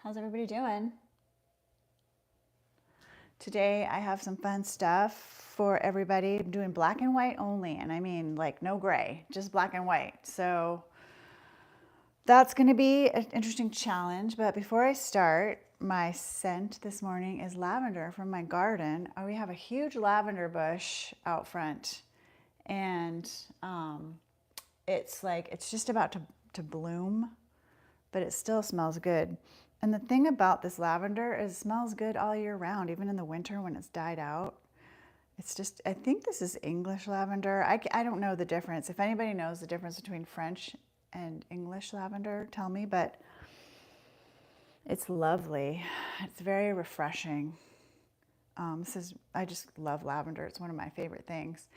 How's everybody doing? Today I have some fun stuff for everybody. I'm doing black and white only, and I mean like no gray, just black and white. So that's going to be an interesting challenge, but before I start, my scent this morning is lavender from my garden. We have a huge lavender bush out front, and it's just about to bloom, but it still smells good. And the thing about this lavender is it smells good all year round, even in the winter when it's died out. It's just, I think this is English lavender. I don't know the difference. If anybody knows the difference between French and English lavender, tell me, but it's lovely. It's very refreshing. I just love lavender. It's one of my favorite things.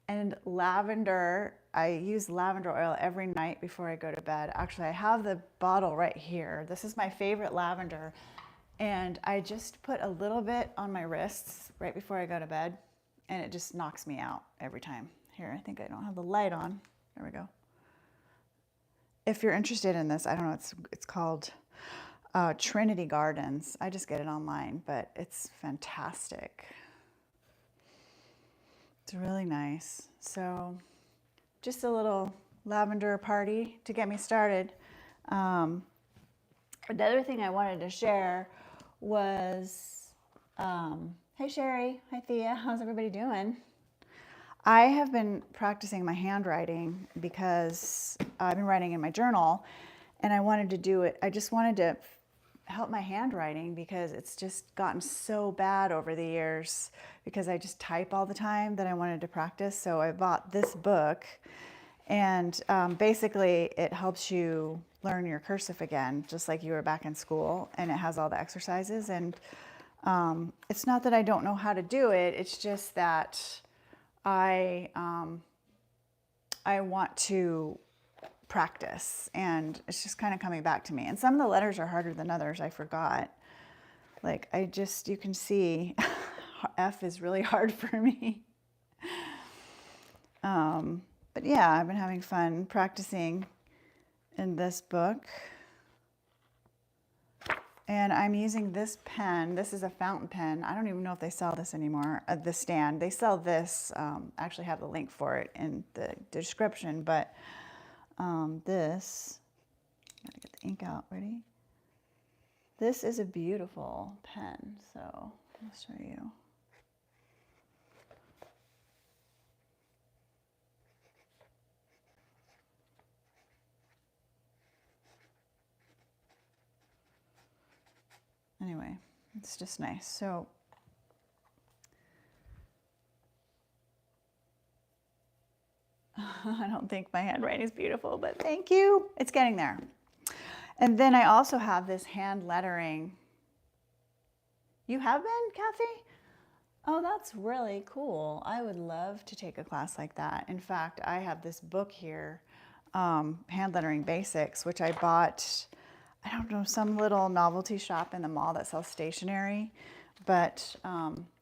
And lavender, I use lavender oil every night before I go to bed. Actually, I have the bottle right here. This is my favorite lavender. And I just put a little bit on my wrists right before I go to bed, and it just knocks me out every time. Here, I think I don't have the light on. There we go. If you're interested in this, I don't know, it's called Trinity Gardens. I just get it online, but it's fantastic. It's really nice. So just a little lavender party to get me started. Another thing I wanted to share was, hey Sherry, hi Thea, how's everybody doing? I have been practicing my handwriting because I've been writing in my journal, and I wanted to do it. I just wanted to help my handwriting because it's just gotten so bad over the years because I just type all the time that I wanted to practice. So I bought this book, and basically it helps you learn your cursive again, just like you were back in school, and it has all the exercises. And it's not that I don't know how to do it, it's just that I want to practice, and it's just kind of coming back to me. And some of the letters are harder than others. I forgot. Like you can see F is really hard for me. But yeah, I've been having fun practicing in this book. And I'm using this pen. This is a fountain pen. I don't even know if they sell this anymore at the stand. They sell this. I actually have the link for it in the description, but this, gotta get the ink out, ready? This is a beautiful pen, so I'll show you. Anyway, it's just nice. So I don't think my handwriting is beautiful, but thank you. It's getting there. And then I also have this hand lettering. You have been, Kathy? Oh, that's really cool. I would love to take a class like that. In fact, I have this book here, Hand Lettering Basics, which I bought, I don't know, some little novelty shop in the mall that sells stationery, but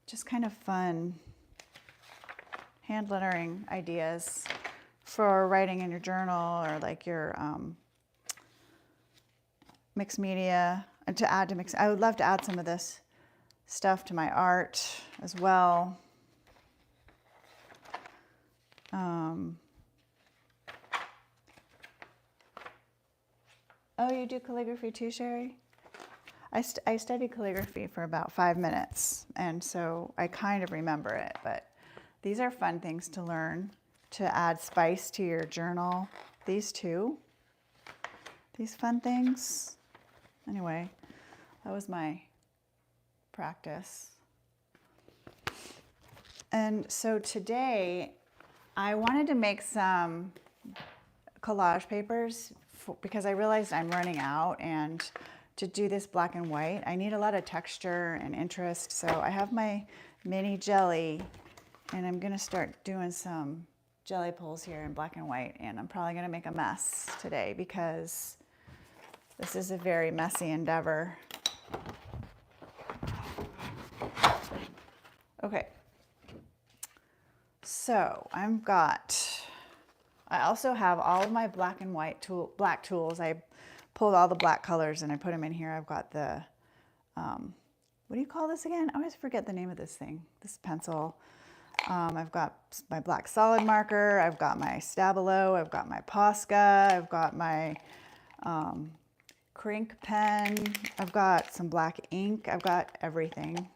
just kind of fun hand lettering ideas for writing in your journal or like your mixed media, and to add to mix. I would love to add some of this stuff to my art as well. Oh, you do calligraphy too, Sherry? I studied calligraphy for about 5 minutes, and so I kind of remember it, but these are fun things to learn, to add spice to your journal. These two, these fun things. Anyway, that was my practice. And so today I wanted to make some collage papers because I realized I'm running out, and to do this black and white, I need a lot of texture and interest. So I have my mini jelly, and I'm gonna start doing some jelly pulls here in black and white, and I'm probably gonna make a mess today because this is a very messy endeavor. Okay, so I also have all of my black and white black tools. I pulled all the black colors and I put them in here. I've got the, what do you call this again? I always forget the name of this thing, this pencil. I've got my black solid marker, I've got my Stabilo, I've got my Posca, I've got my Crink pen, I've got some black ink, I've got everything.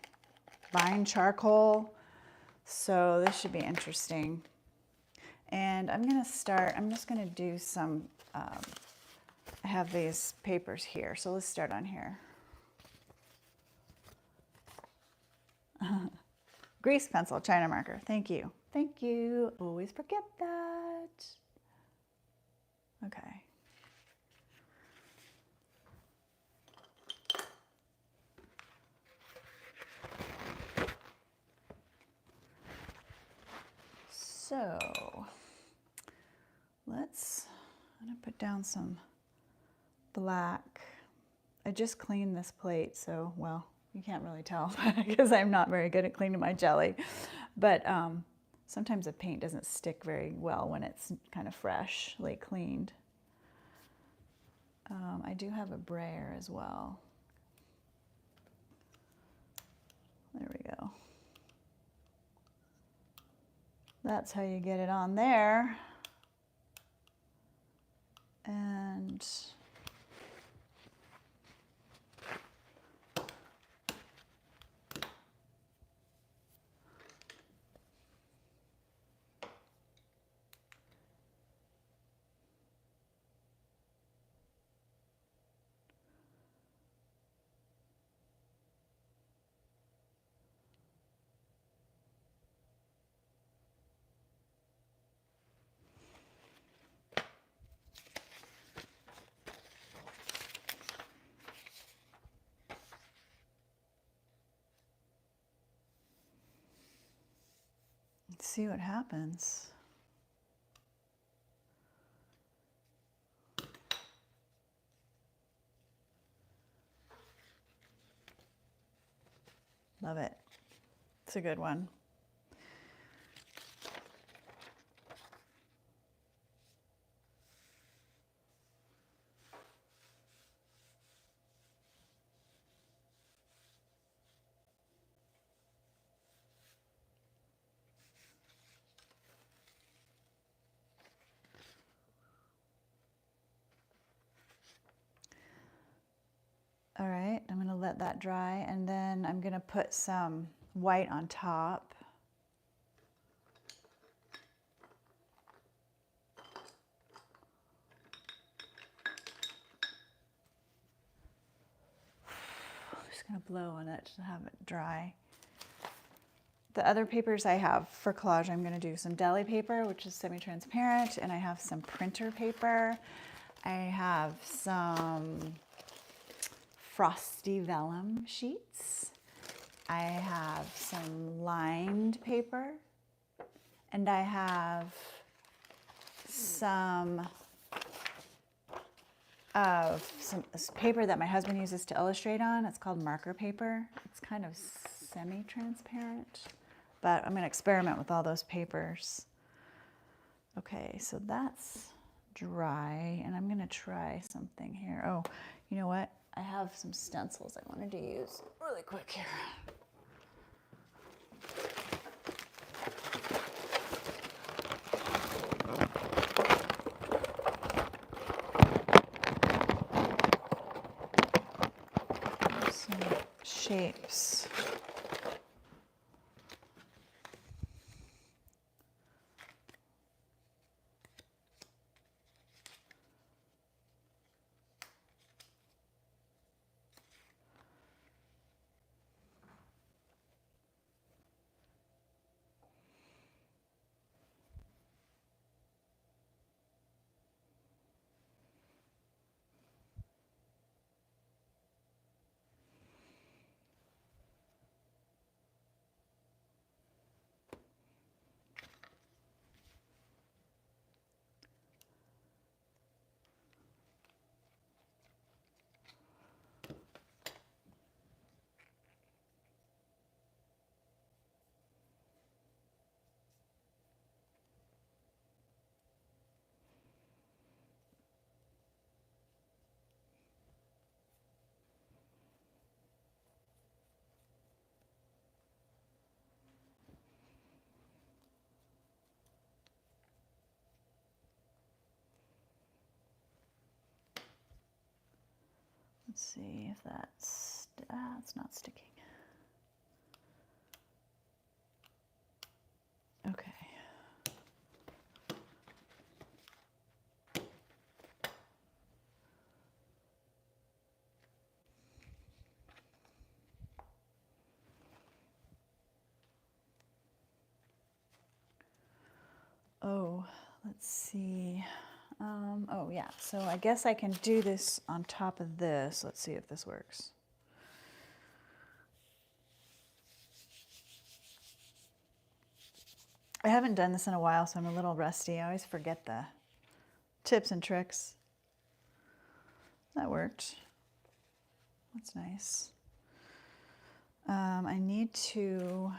Vine charcoal, so this should be interesting. And I'm just gonna do some, I have these papers here, so let's start on here. Grease pencil, China marker. Thank you. Thank you. Always forget that. Okay. So I'm gonna put down some black. I just cleaned this plate, so, well, you can't really tell because I'm not very good at cleaning my jelly. But sometimes the paint doesn't stick very well when it's kind of freshly cleaned. I do have a brayer as well. There we go. That's how you get it on there. And let's see what happens. Love it. It's a good one. All right, I'm going to let that dry, and then I'm going to put some white on top. I'm just going to blow on it to have it dry. The other papers I have for collage, I'm going to do some deli paper, which is semi-transparent, and I have some printer paper. I have some frosty vellum sheets. I have some lined paper, and I have some paper that my husband uses to illustrate on. It's called marker paper. It's kind of semi-transparent, but I'm going to experiment with all those papers. Okay, so that's dry, and I'm going to try something here. Oh, you know what? I have some stencils I wanted to use really quick here. Some shapes. Let's see if that's, it's not sticking. Okay. Oh, let's see. Oh yeah, so I guess I can do this on top of this. Let's see if this works. I haven't done this in a while, so I'm a little rusty. I always forget the tips and tricks. That worked. That's nice. I need to,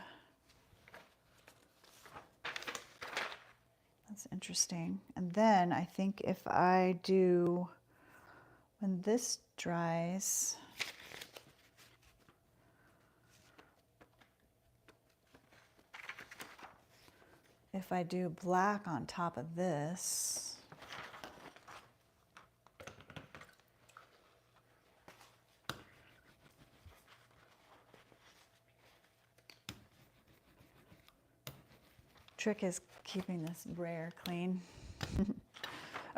that's interesting. And then I think if I do, when this dries, if I do black on top of this, trick is keeping this brayer clean.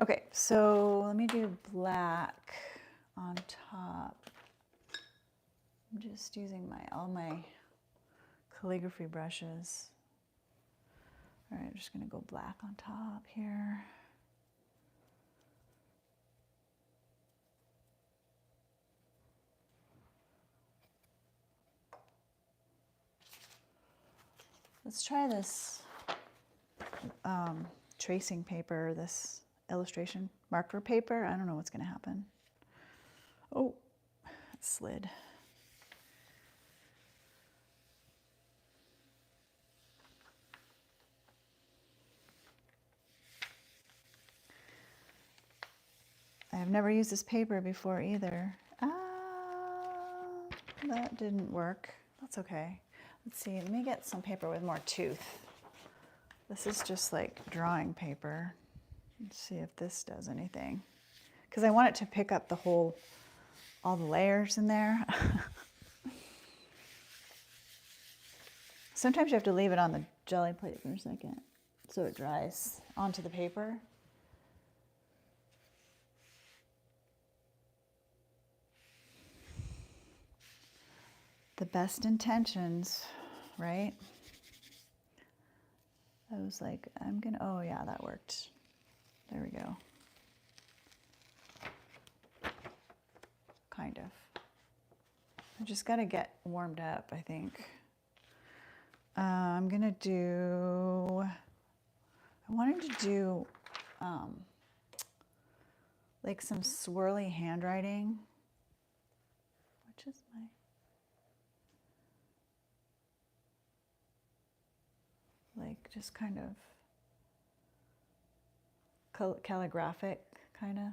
Okay, so let me do black on top. I'm just using all my calligraphy brushes. All right, I'm just gonna go black on top here. Let's try this tracing paper, this illustration marker paper. I don't know what's gonna happen. Oh, it slid. I have never used this paper before either. That didn't work. That's okay. Let's see, let me get some paper with more tooth. This is just like drawing paper. Let's see if this does anything. Because I want it to pick up all the layers in there. Sometimes you have to leave it on the jelly plate for a second so it dries onto the paper. The best intentions, right? I was like, oh yeah, that worked. There we go. Kind of. I just got to get warmed up, I think. I'm gonna do, I wanted to do like some swirly handwriting, which is like just kind of calligraphic kind of.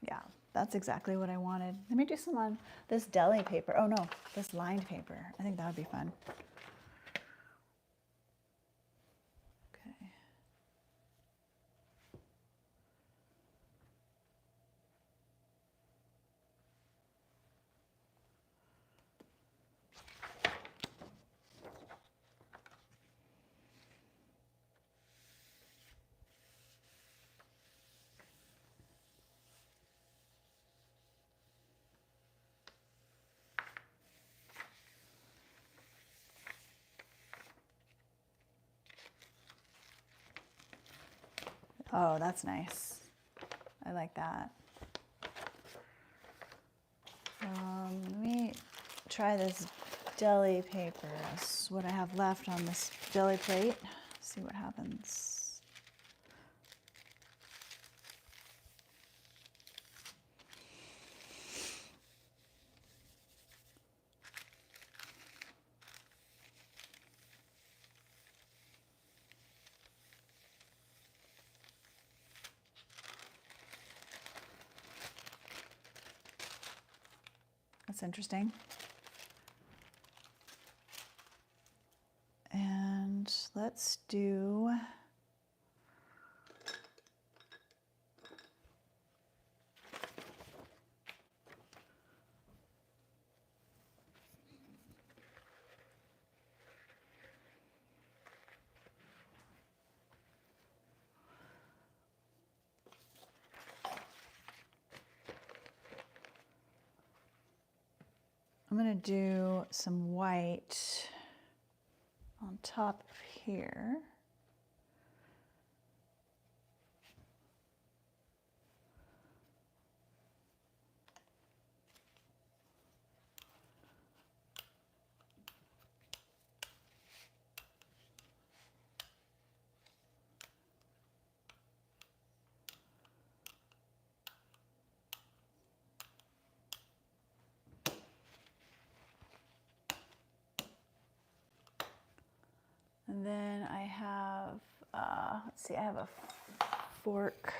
Yeah, that's exactly what I wanted. Let me do some on this deli paper. Oh no, this lined paper. I think that would be fun. Oh, that's nice. I like that. Let me try this deli paper. That's what I have left on this deli plate. See what happens. That's interesting. And let's do I'm going to do some white on top of here. And then I have, let's see, I have a fork.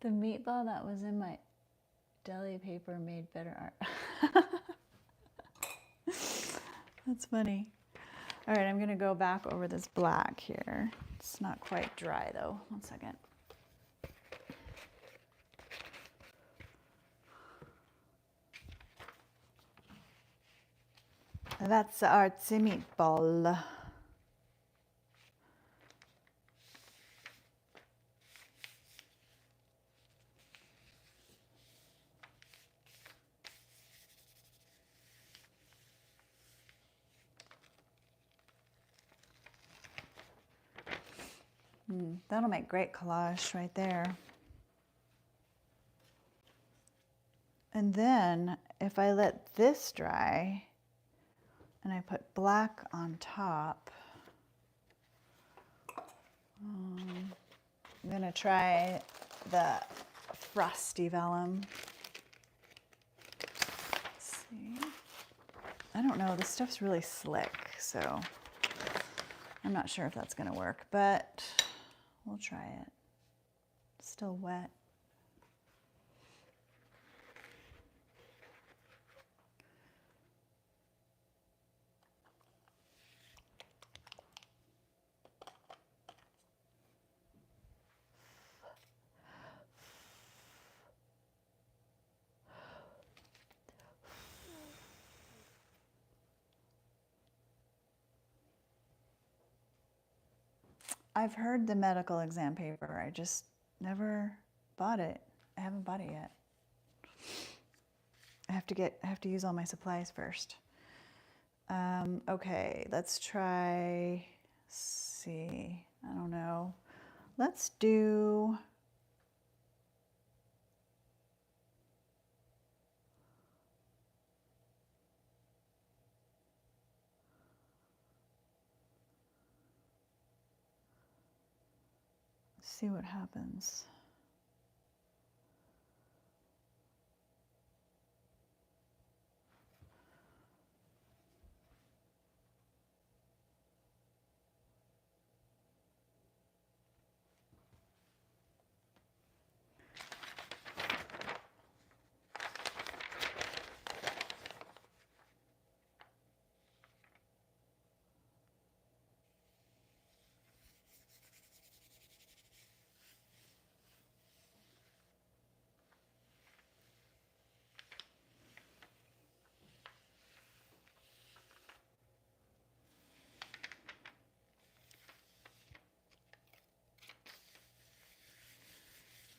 The meatball that was in my deli paper made better art. That's funny. All right, I'm gonna go back over this black here. It's not quite dry though. 1 second. That's the artsy meatball. That'll make great collage right there. And then if I let this dry and I put black on top, I'm gonna try the frosty vellum. Let's see. I don't know, this stuff's really slick, so I'm not sure if that's gonna work, but we'll try it. It's still wet. I've heard the medical exam paper. I just never bought it. I haven't bought it yet. I have to use all my supplies first. Okay, let's try, see, I don't know. Let's do, see what happens.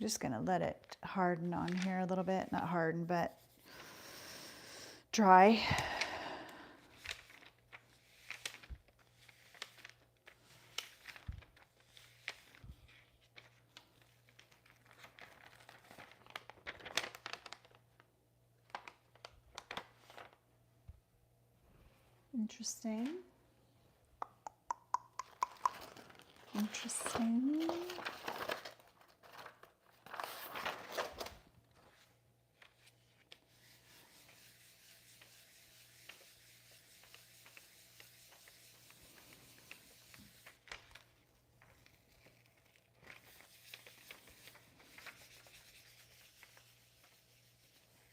I'm just gonna let it harden on here a little bit. Not harden, but dry. Interesting. Interesting.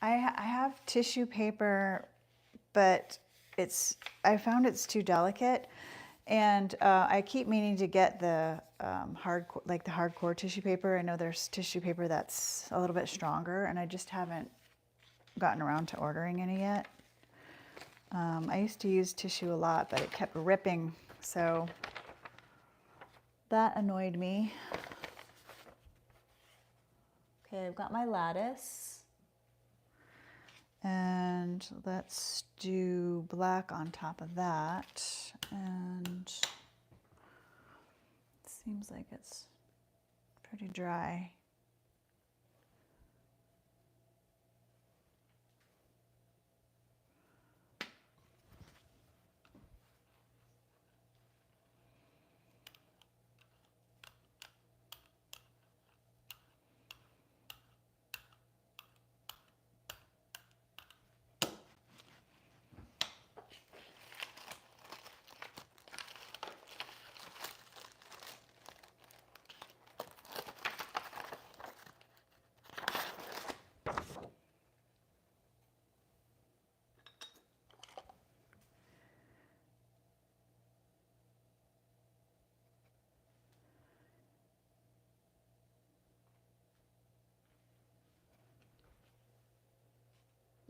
I have tissue paper, but I found it's too delicate, and I keep meaning to get the hardcore tissue paper. I know there's tissue paper that's a little bit stronger, and I just haven't gotten around to ordering any yet. I used to use tissue a lot, but it kept ripping, so that annoyed me. Okay, I've got my lattice. And let's do black on top of that. And it seems like it's pretty dry.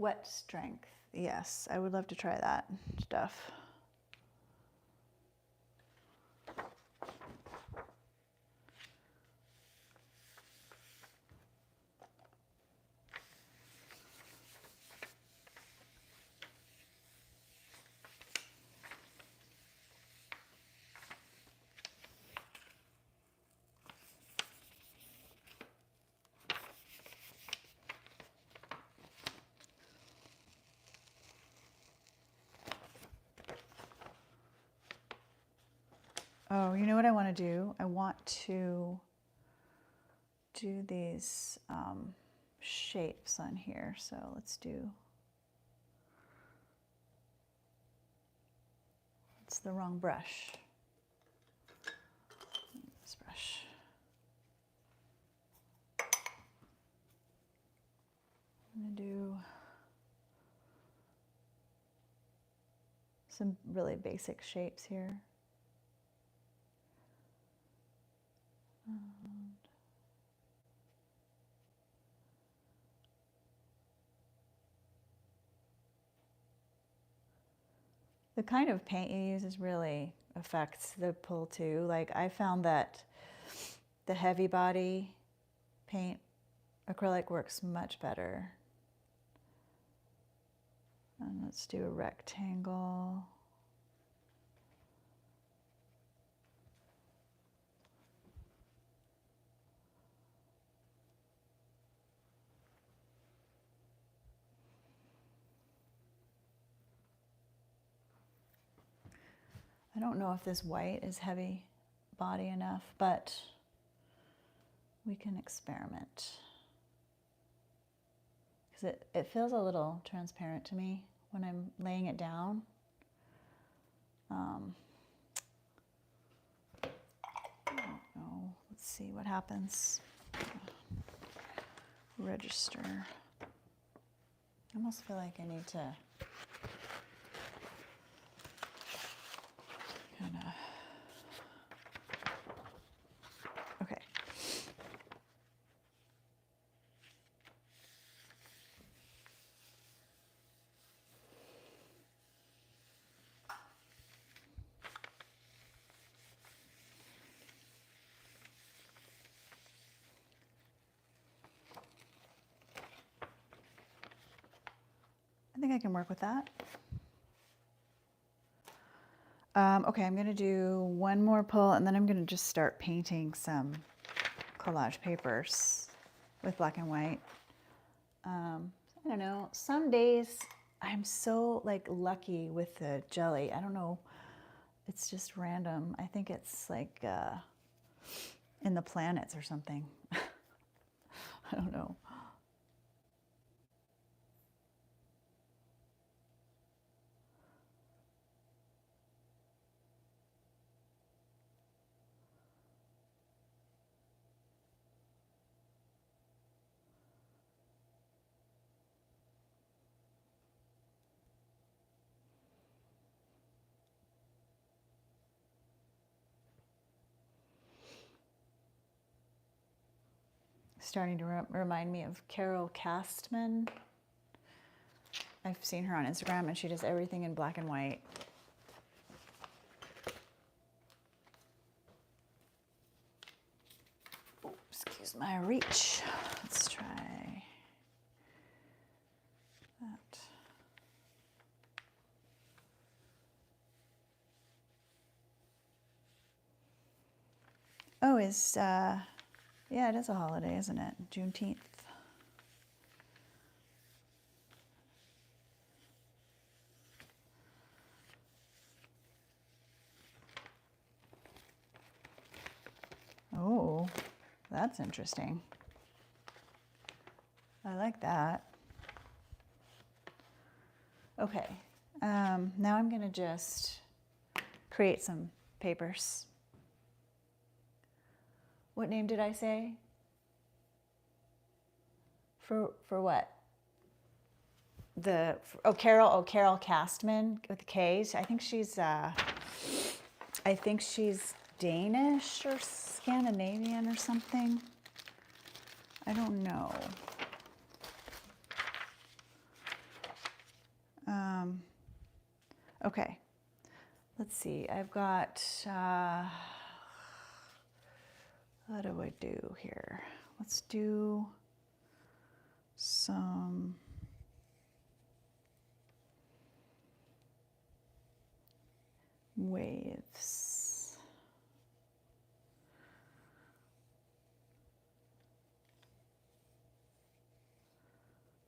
Wet strength. Yes, I would love to try that stuff. Oh, you know what I want to do? I want to do these shapes on here. So let's do, it's the wrong brush. This brush. I'm going to do some really basic shapes here. The kind of paint you use really affects the pull too. Like I found that the heavy body paint, acrylic, works much better. And let's do a rectangle. I don't know if this white is heavy body enough, but we can experiment. Because it feels a little transparent to me when I'm laying it down. I don't know. Let's see what happens. Register. I almost feel like I need to kind of, okay. think I can work with that. Okay, I'm gonna do one more pull and then I'm gonna just start painting some collage papers with black and white. I don't know, some days I'm so like lucky with the jelly. I don't know, it's just random. I think it's like in the planets or something. I don't know. Starting to remind me of Carol Castman. I've seen her on Instagram and she does everything in black and white. Oh, excuse my reach. Let's try that. Oh, yeah, it is a holiday, isn't it? Juneteenth. Oh, that's interesting. I like that. Okay, now I'm gonna just create some papers. What name did I say? For what? Carol Castman with the K's. I think she's Danish or Scandinavian or something. I don't know. Okay, let's see. I've got, what do I do here? Let's do some waves.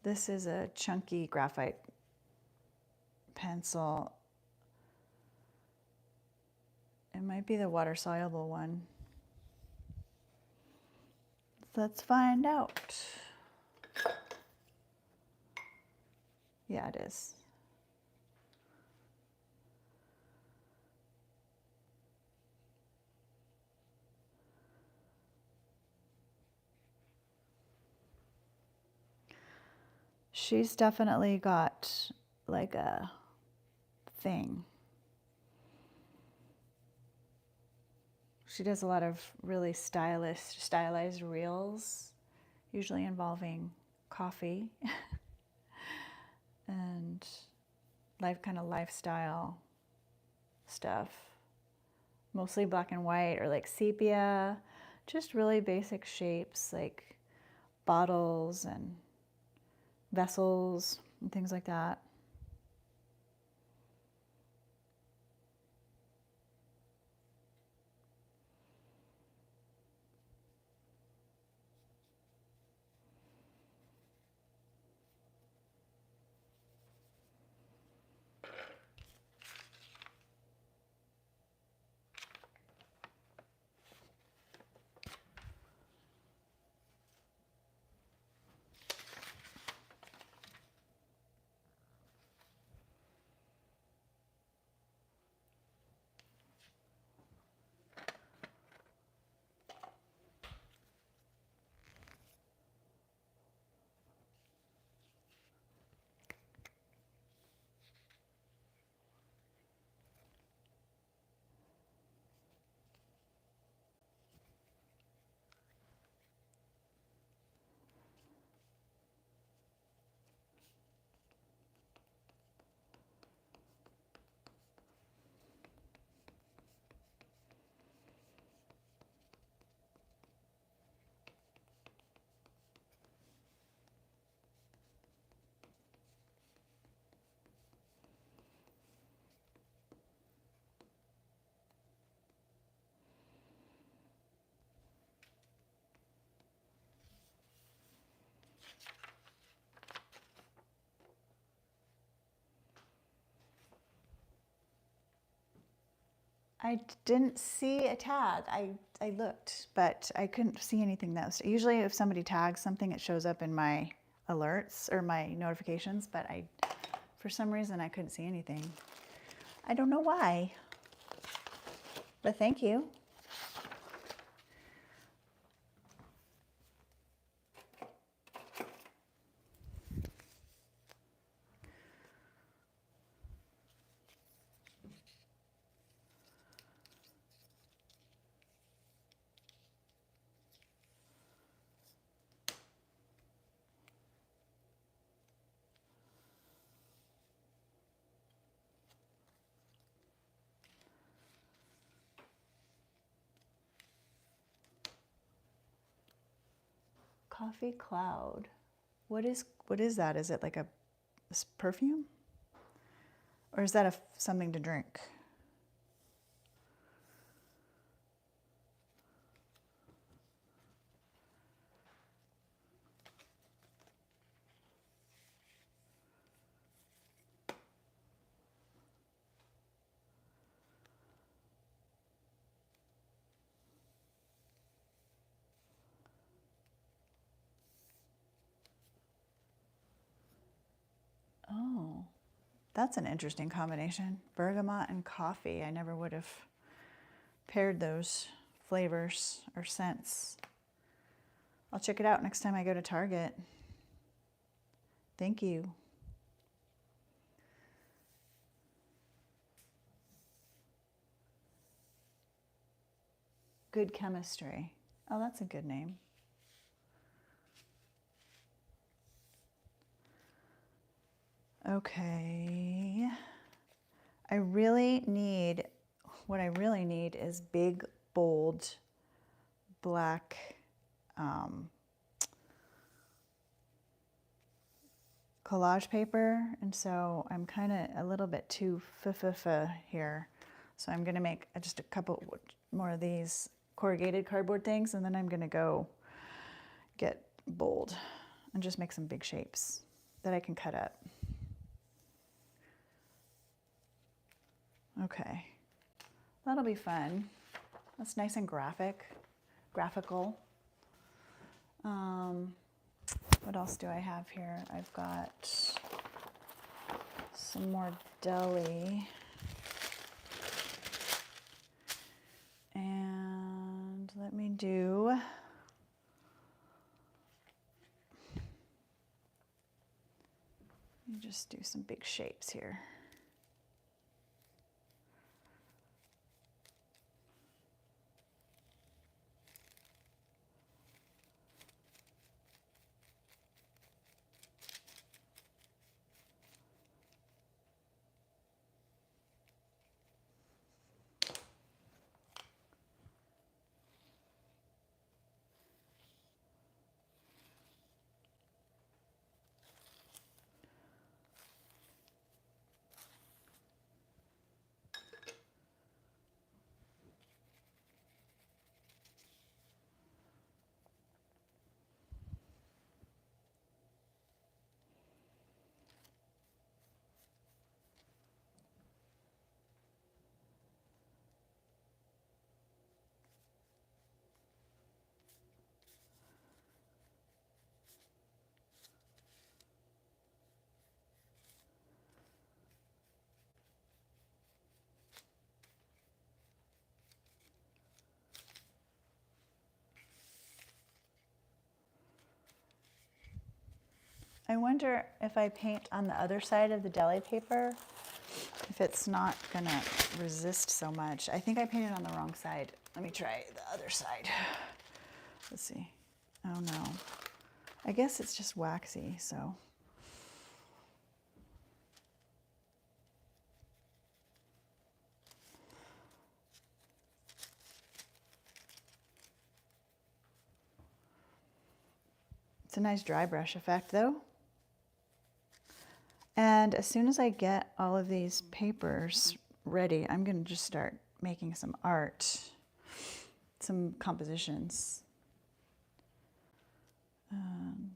This is a chunky graphite pencil. It might be the water-soluble one. Let's find out. Yeah, it is. She's definitely got like a thing. She does a lot of really stylized reels, usually involving coffee and kind of lifestyle stuff. Mostly black and white or like sepia, just really basic shapes like bottles and vessels and things like that. I didn't see a tag. I looked, but I couldn't see anything that was, usually if somebody tags something, it shows up in my alerts or my notifications, but for some reason I couldn't see anything. I don't know why, but thank you. Coffee cloud. What is that? Is it like a perfume? Or is that something to drink? Oh, that's an interesting combination. Bergamot and coffee. I never would have paired those flavors or scents. I'll check it out next time I go to Target. Thank you. Good chemistry. Oh, that's a good name. Okay. What I really need is big, bold, black collage paper, and so I'm kind of a little bit too here. So I'm gonna make just a couple more of these corrugated cardboard things, and then I'm gonna go get bold and just make some big shapes that I can cut up. Okay, that'll be fun. That's nice and graphical. What else do I have here? I've got some more deli. And let me just do some big shapes here. I wonder if I paint on the other side of the deli paper, if it's not gonna resist so much. I think I painted on the wrong side. Let me try the other side. Let's see. Oh no. I guess it's just waxy, so. It's a nice dry brush effect though. And as soon as I get all of these papers ready, I'm going to just start making some art, some compositions. And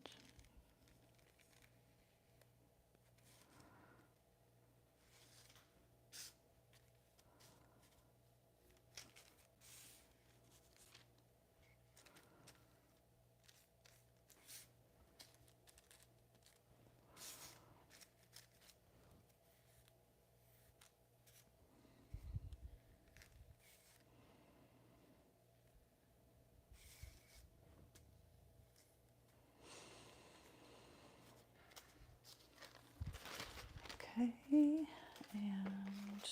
Okay, and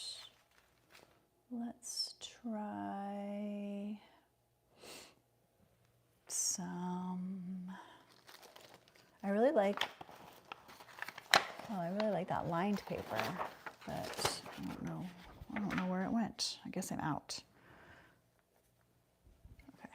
let's try some, I really like that lined paper, but I don't know where it went. I guess I'm out. Okay.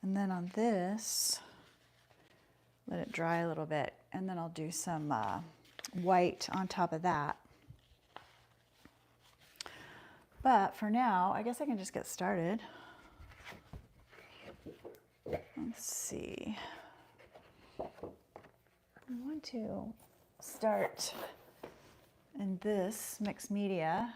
And then on this, let it dry a little bit, and then I'll do some white on top of that. But for now, I guess I can just get started. Let's see. I want to start in this mixed media.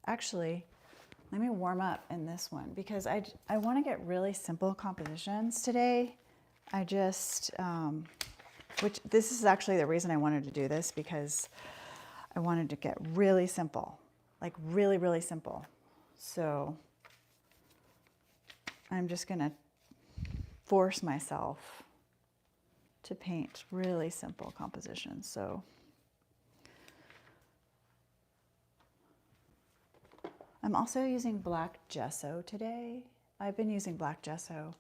Actually, let me warm up in this one because I want to get really simple compositions today. I just, which this is actually the reason I wanted to do this, because I wanted to get really simple, like really, really simple. So I'm just going to force myself to paint really simple compositions. So I'm also using black gesso today. I've been using black gesso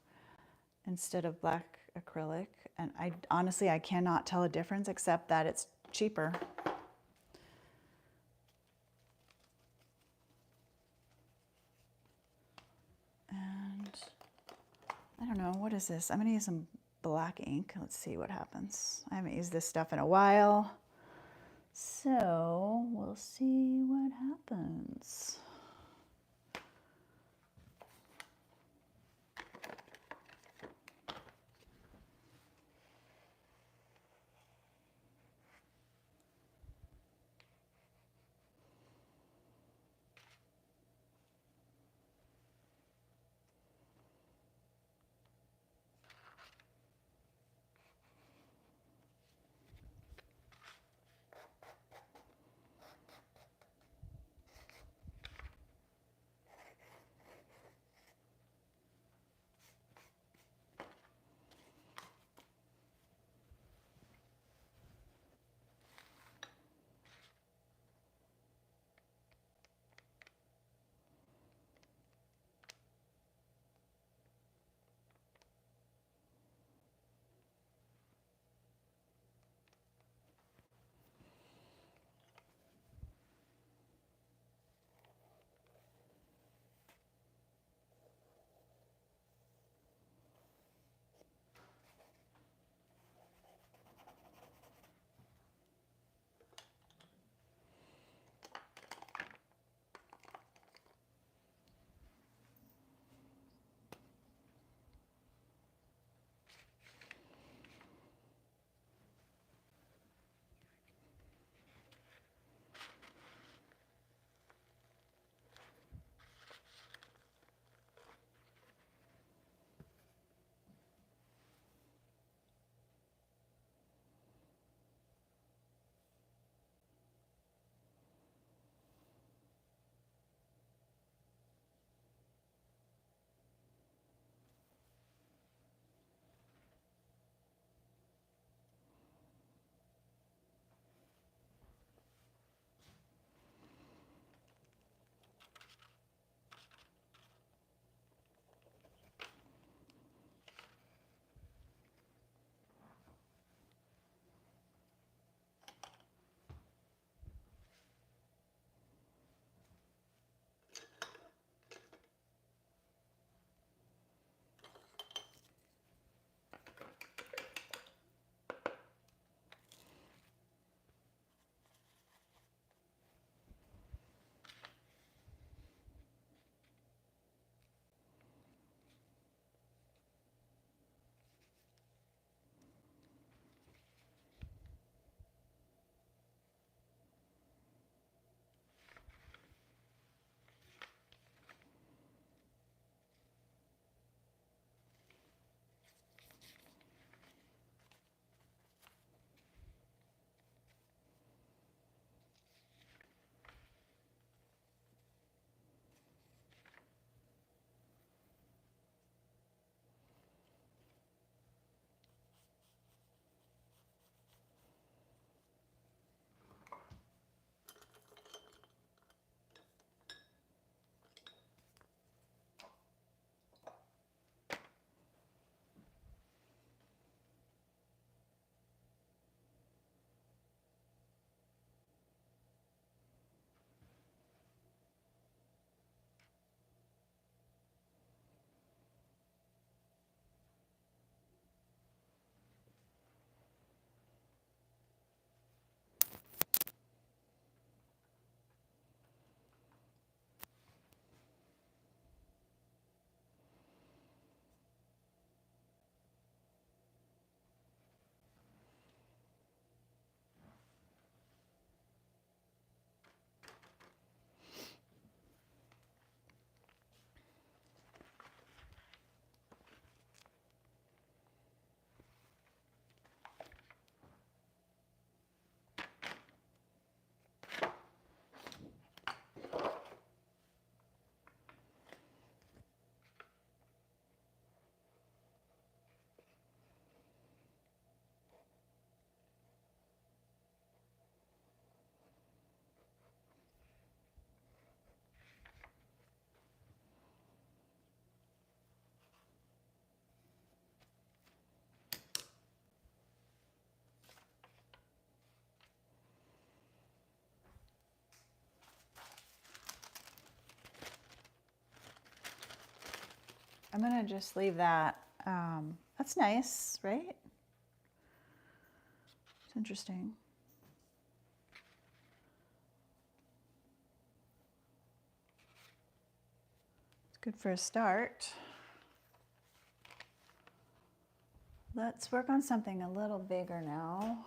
instead of black acrylic, and honestly I cannot tell a difference except that it's cheaper. And I don't know, what is this? I'm gonna use some black ink. Let's see what happens. I haven't used this stuff in a while, so we'll see what happens. I'm gonna just leave that. That's nice, right? It's interesting. It's good for a start. Let's work on something a little bigger now.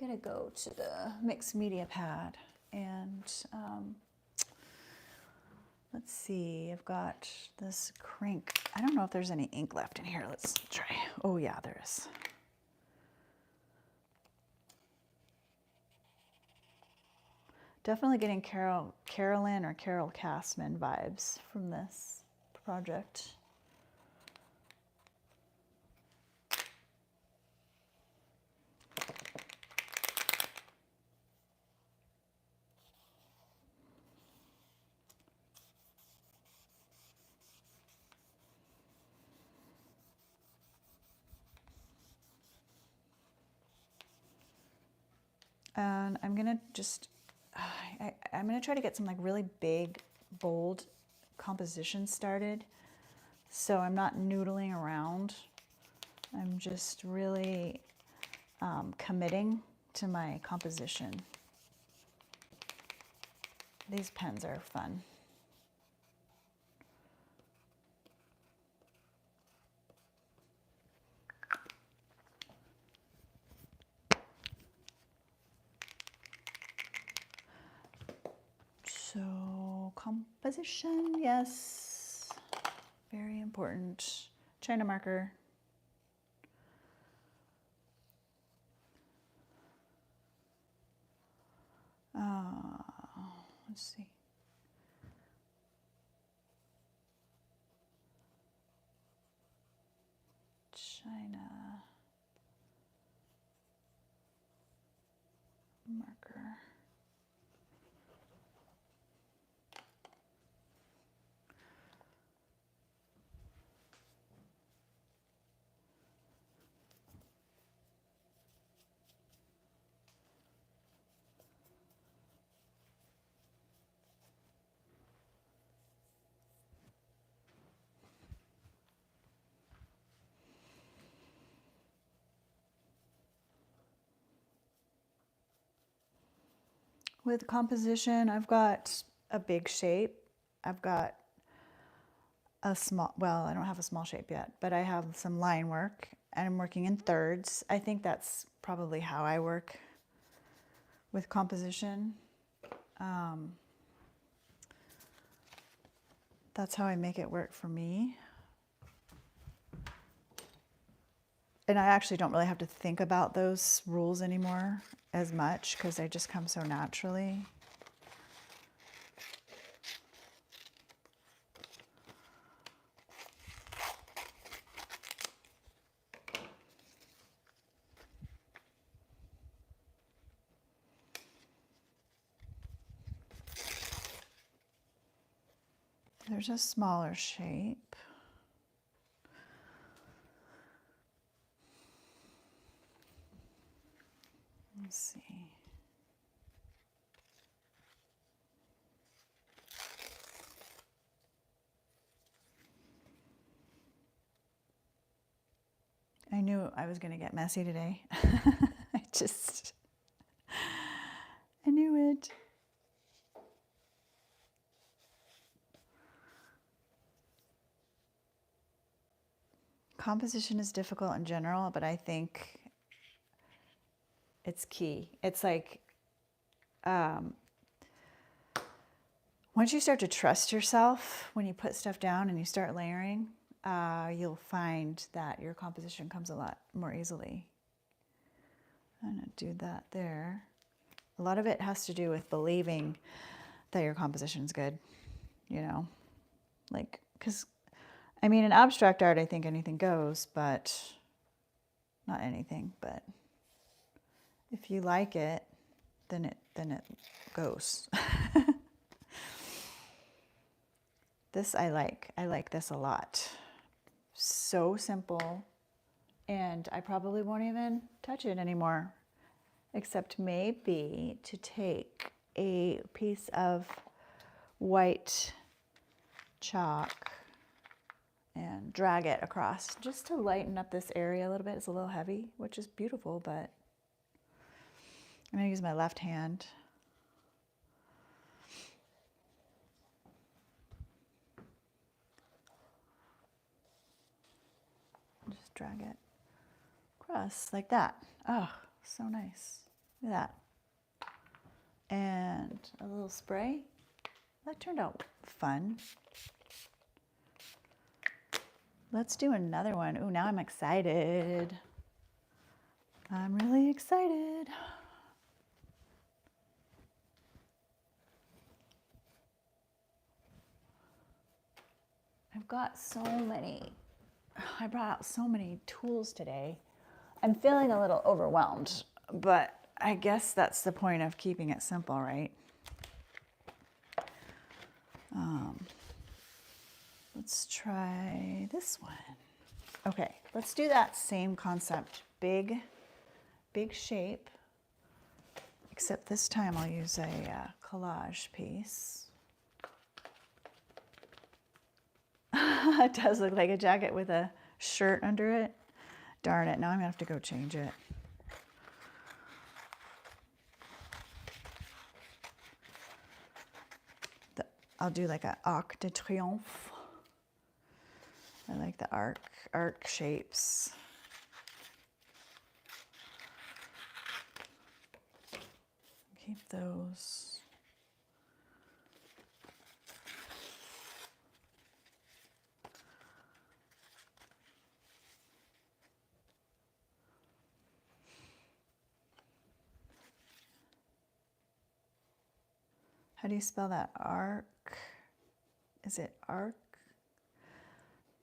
Gonna go to the mixed media pad and let's see, I've got this crank. I don't know if there's any ink left in here. Let's try. Oh yeah, there is. Definitely getting Carolyn or Carol Castman vibes from this project. And I'm gonna just, I'm gonna try to get some like really big, bold compositions started. So I'm not noodling around. I'm just really committing to my composition. These pens are fun. So composition, yes, very important. China marker. Let's see. China marker. With composition, I've got a big shape. I've got a small, well, I don't have a small shape yet, but I have some line work and I'm working in thirds. I think that's probably how I work with composition. That's how I make it work for me. And I actually don't really have to think about those rules anymore as much because they just come so naturally. There's a smaller shape. Let's see. I knew I was going to get messy today. I knew it. Composition is difficult in general, but I think it's key. It's like, once you start to trust yourself, when you put stuff down and you start layering, you'll find that your composition comes a lot more easily. I'm gonna do that there. A lot of it has to do with believing that your composition's good, you know? Like, because, I mean, in abstract art, I think anything goes, but not anything, but if you like it, then it goes. This I like this a lot. So simple, and I probably won't even touch it anymore, except maybe to take a piece of white chalk drag it across just to lighten up this area a little bit. It's a little heavy, which is beautiful, but I'm gonna use my left hand. Just drag it across like that. Oh, so nice. Look at that. And a little spray. That turned out fun. Let's do another one. Ooh, now I'm excited. I'm really excited. I've got so many. I brought out so many tools today. I'm feeling a little overwhelmed, but I guess that's the point of keeping it simple, right? Let's try this one. Okay, let's do that same concept. Big shape, except this time I'll use a collage piece. It does look like a jacket with a shirt under it. Darn it, now I'm gonna have to go change it. I'll do like an arc de triomphe. I like the arc shapes. Keep those. How do you spell that? Arc? Is it arc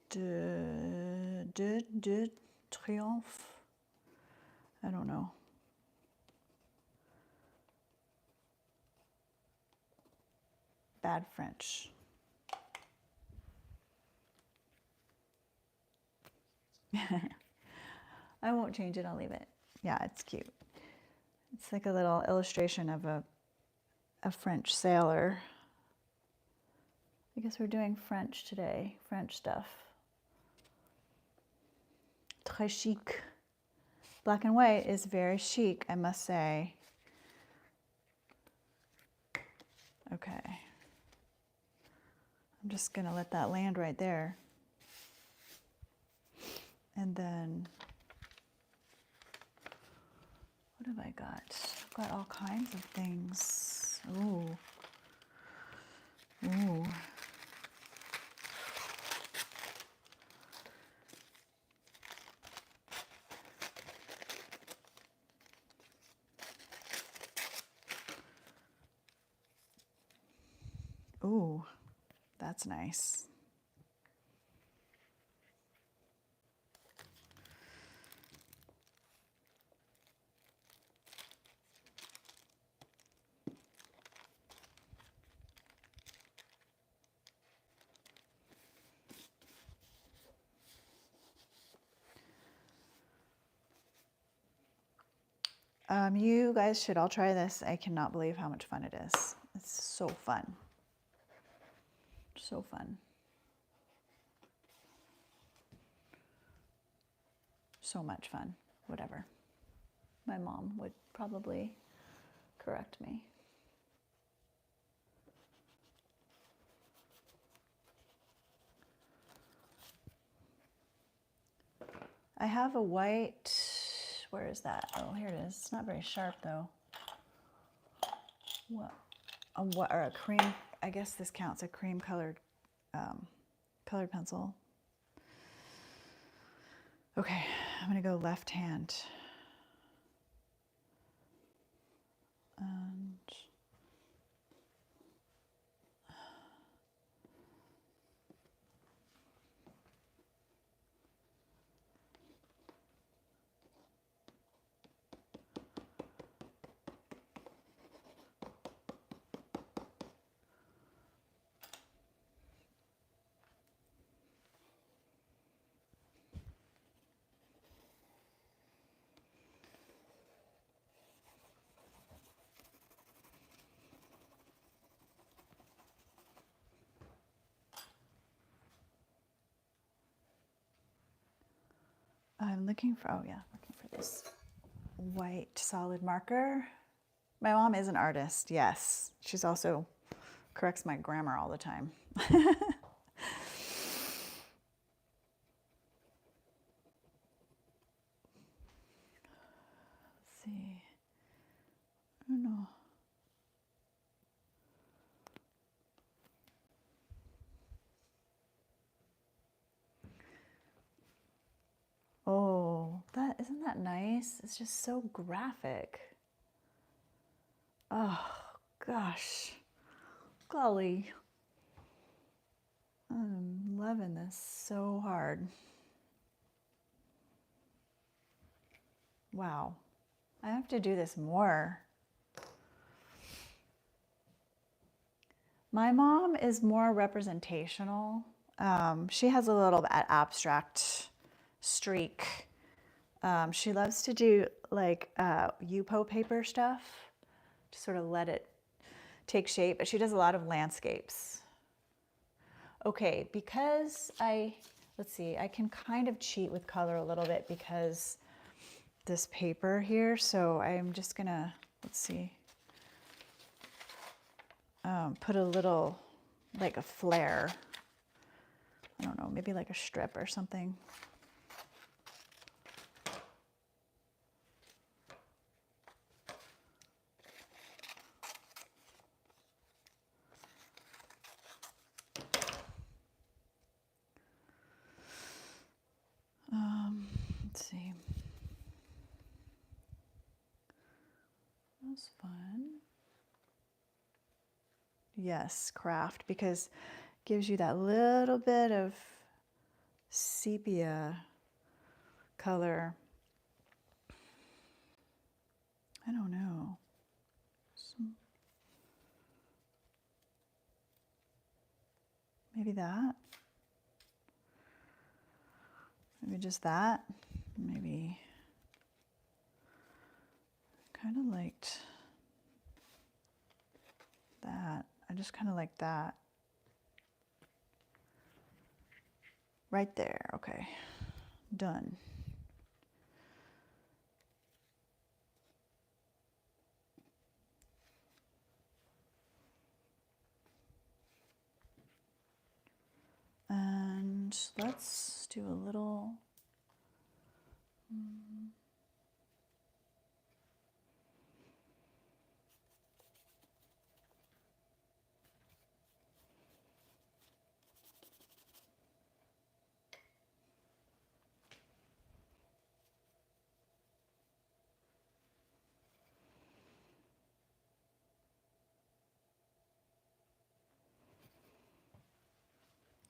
de triomphe? I don't know. Bad French. I won't change it, I'll leave it. Yeah, it's cute. It's like a little illustration of a French sailor. I guess we're doing French today, French stuff. Très chic. Black and white is very chic, I must say. Okay. I'm just gonna let that land right there. And then, what have I got? I've got all kinds of things. Ooh. Ooh. Ooh, that's nice. You guys should all try this. I cannot believe how much fun it is. It's so fun. So fun. So much fun. Whatever. My mom would probably correct me. I have a white, where is that? Oh, here it is. It's not very sharp though. What, or a cream, I guess this counts, a cream colored pencil. Okay, I'm gonna go left hand. And I'm looking for, oh yeah, looking for this white solid marker. My mom is an artist, yes. She's also corrects my grammar all the time. Let's see. I don't know. Oh, that isn't that nice? It's just so graphic. Oh gosh, golly, I'm loving this so hard. Wow, I have to do this more. My mom is more representational. She has a little bit abstract streak. She loves to do like Yupo paper stuff to sort of let it take shape, but she does a lot of landscapes. Okay, because let's see, I can kind of cheat with color a little bit because this paper here, so I'm just gonna, let's see, put a little, like a flare, I don't know, maybe like a strip or something. Let's see. That was fun. Yes, craft, because it gives you that little bit of sepia color. I don't know. Maybe that. Maybe just that. Maybe kind of liked that. I just kind of like that. Right there. Okay. Done. And let's do a little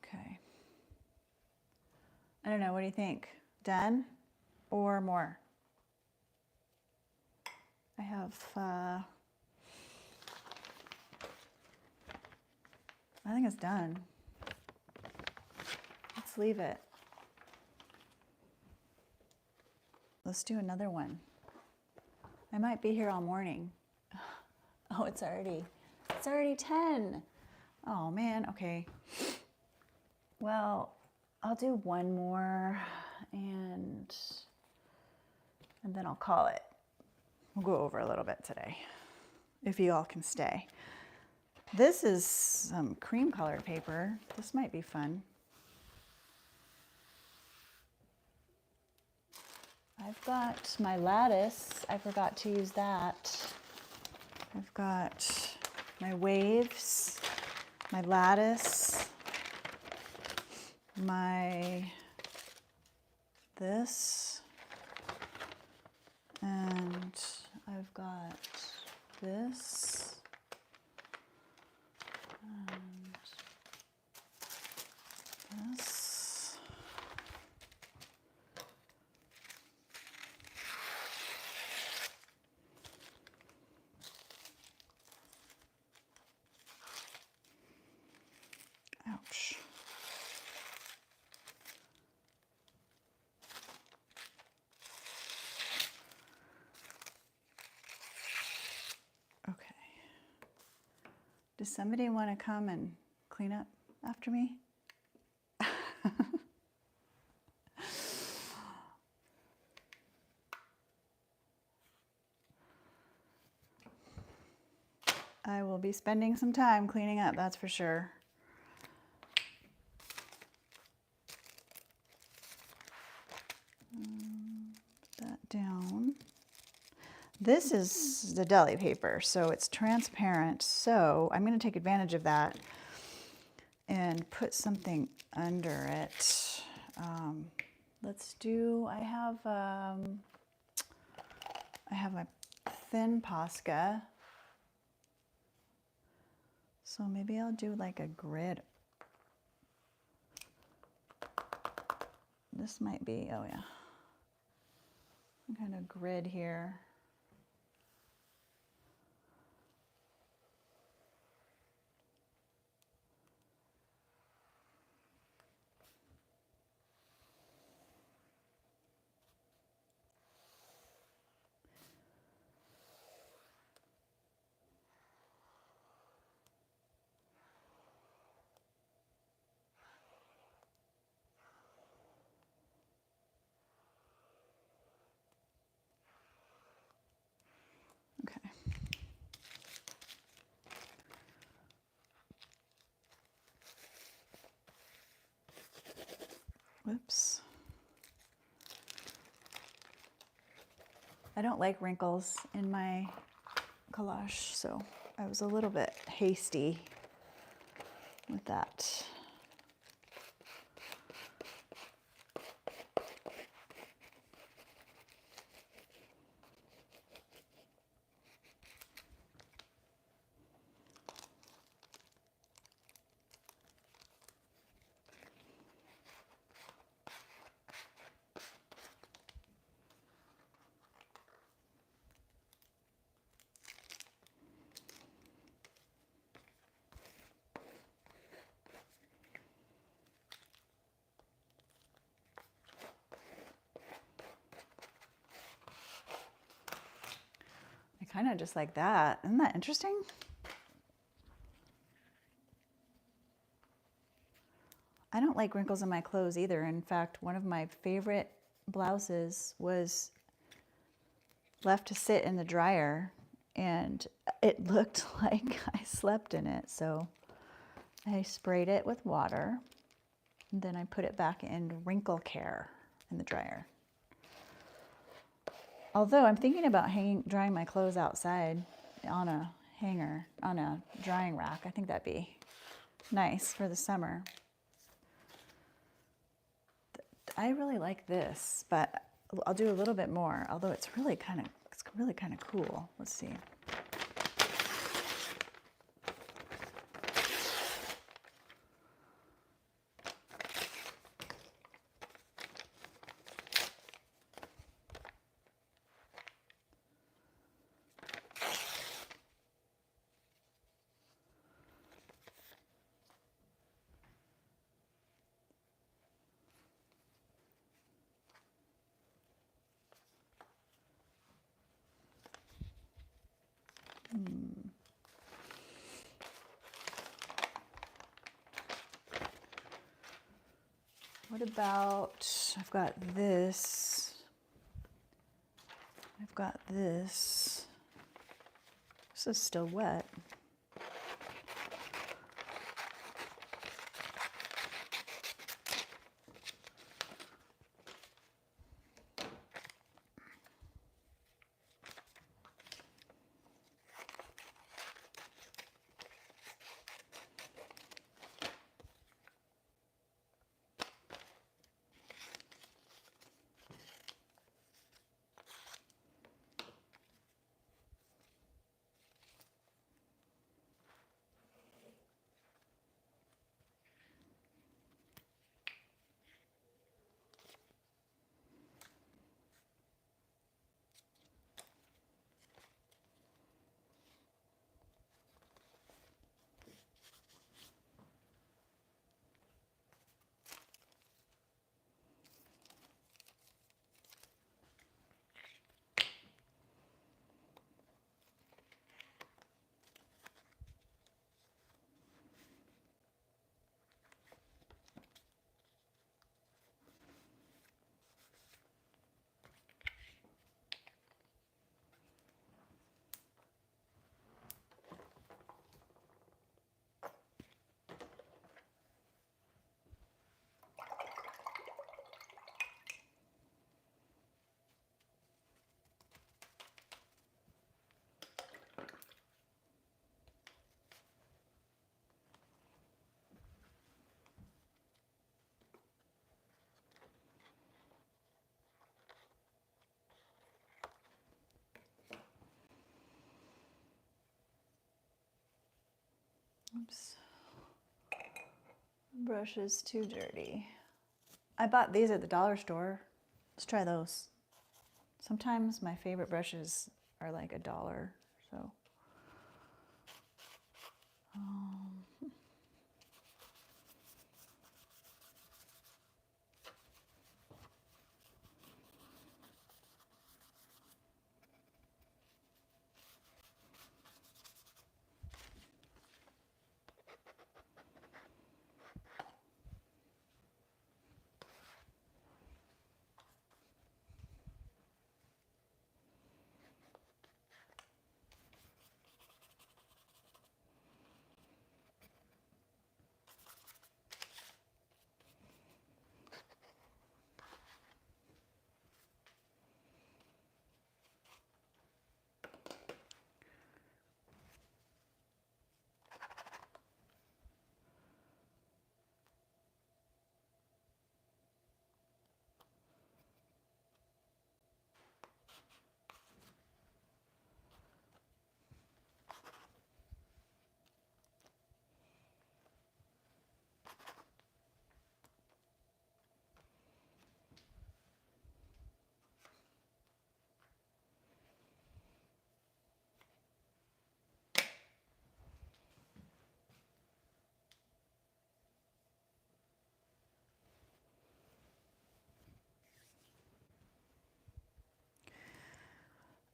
okay. I don't know, what do you think? Done or more? I have, I think it's done. Let's leave it. Let's do another one. I might be here all morning. Oh, it's already 10. Oh man, okay. Well, I'll do one more and then I'll call it. We'll go over a little bit today, if you all can stay. This is some cream colored paper. This might be fun. I've got my lattice. I forgot to use that. I've got my waves, my lattice, this, and I've got this, and this. Ouch. Okay. Does somebody want to come and clean up after me? be spending some time cleaning up, that's for sure. Put that down. This is the deli paper, so it's transparent. So I'm going to take advantage of that and put something under it. Let's do, I have my thin Posca. So maybe I'll do like a grid. This might be, oh yeah, some kind of grid here. Okay. Whoops. I don't like wrinkles in my collage, so I was a little bit hasty with that. Kind of just like that. Isn't that interesting? I don't like wrinkles in my clothes either. In fact, one of my favorite blouses was left to sit in the dryer and it looked like I slept in it. So I sprayed it with water and then I put it back in wrinkle care in the dryer. Although I'm thinking about drying my clothes outside on a hanger, on a drying rack. I think that'd be nice for the summer. I really like this, but I'll do a little bit more, although it's really kind of cool. Let's see. What about, I've got this. I've got this. This is still wet. Oops. Brush is too dirty. I bought these at the dollar store. Let's try those. Sometimes my favorite brushes are like $1, so.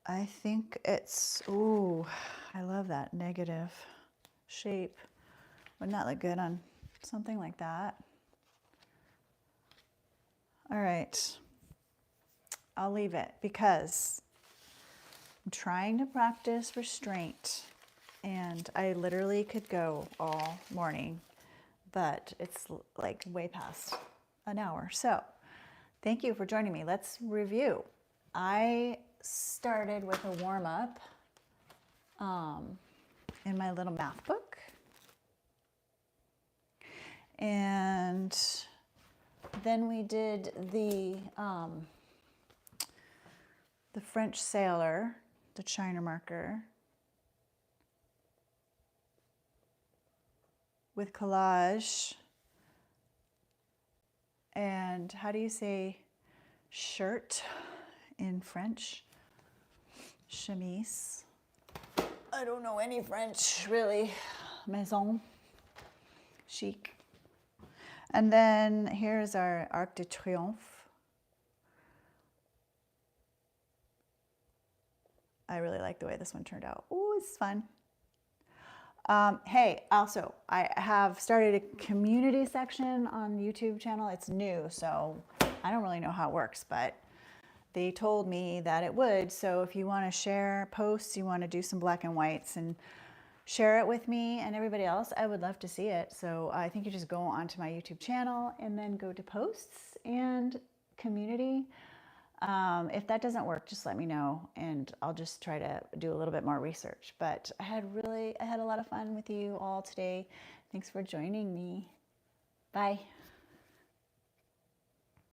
I think it's, ooh, I love that negative shape. Wouldn't that look good on something like that? All right, I'll leave it because I'm trying to practice restraint and I literally could go all morning, but it's like way past an hour. So thank you for joining me. Let's review. I started with a warm-up in my little math book, and then we did the French sailor, the China marker, with collage. And how do you say shirt in French? Chemise. I don't know any French, really. Maison. Chic. And then here's our Arc de Triomphe. I really like the way this one turned out. Oh, it's fun. Hey, also, I have started a community section on the YouTube channel. It's new, so I don't really know how it works, but they told me that it would. So if you want to share posts, you want to do some black and whites and share it with me and everybody else, I would love to see it. So I think you just go onto my YouTube channel and then go to posts and community. If that doesn't work, just let me know and I'll just try to do a little bit more research. But I had a lot of fun with you all today. Thanks for joining me. Bye.